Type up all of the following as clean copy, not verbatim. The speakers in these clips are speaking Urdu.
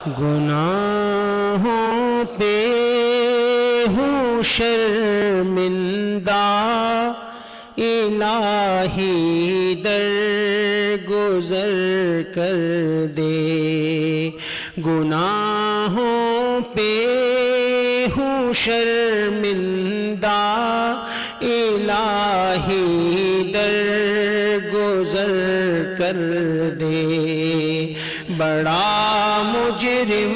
گناہوں پہ ہوں شرمندہ، الہی درگزر کر دے۔ گناہوں پہ ہوں شرمندہ، الہی درگزر کر دے۔ بڑا مجرم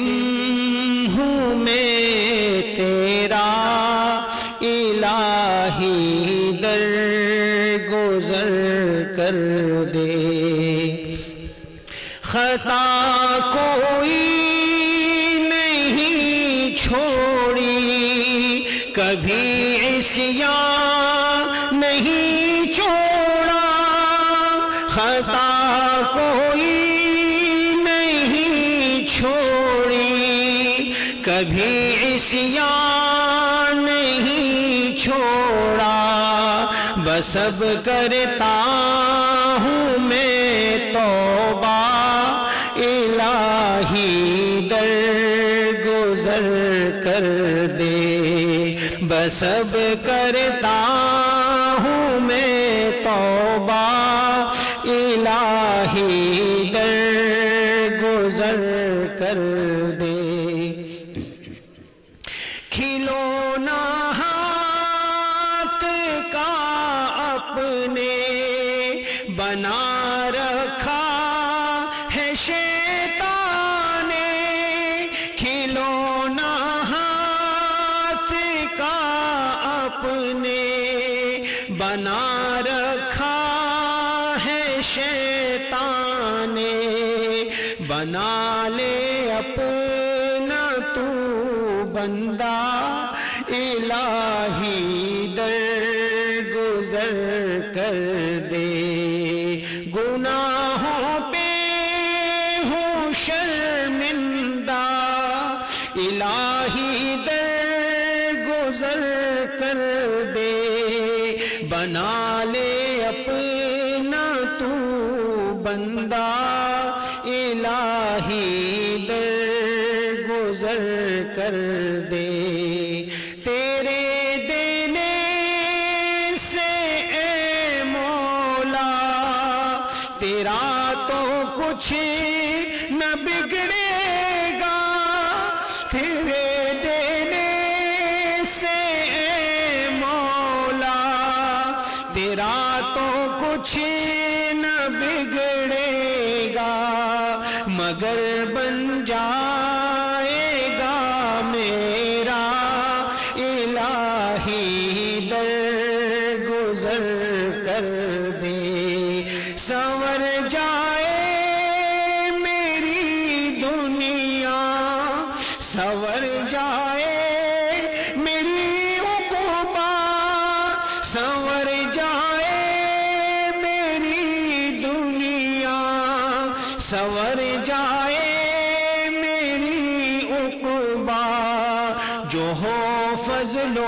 ہوں میں تیرا، الہی درگزر کر دے۔ خطا کوئی نہیں چھوڑی، کبھی عصیان نہیں چھوڑا۔ خطا کوئی نہیں چھوڑی، کبھی عصیان نہیں چھوڑا۔ بس اب کرتا ہوں میں توبہ، الہی درگزر کر دے۔ بس اب کرتا ہوں میں توبہ، الہی درگزر کر دے۔ کھلونا ہاتھ کا اپنے بنا رکھا ہے شیطان نے، کھلونا ہاتھ کا اپنے بنا رکھا ہے شیطان نے۔ بنا لے اپنا تو بندہ، الہی درگزر کر دے۔ گناہوں پہ ہوں شرمندہ، الہی درگزر کر دے۔ بنا لے اپنا تو بندہ، الہی درگزر کر دے۔ تیرے دینے سے اے مولا، تیرا تو کچھ نہ بگڑے گا۔ تیرے دینے سے اے مولا، تیرا تو کچھ نہ بگڑے گا، مگر بن جائے گا میرا، الہی درگزر کر دے۔ سنور جائے میری دنیا، سنور جائے میری عقبہ، سنور جائے میری دنیا، سنور جائے میری عقبہ۔ جو ہو فضل و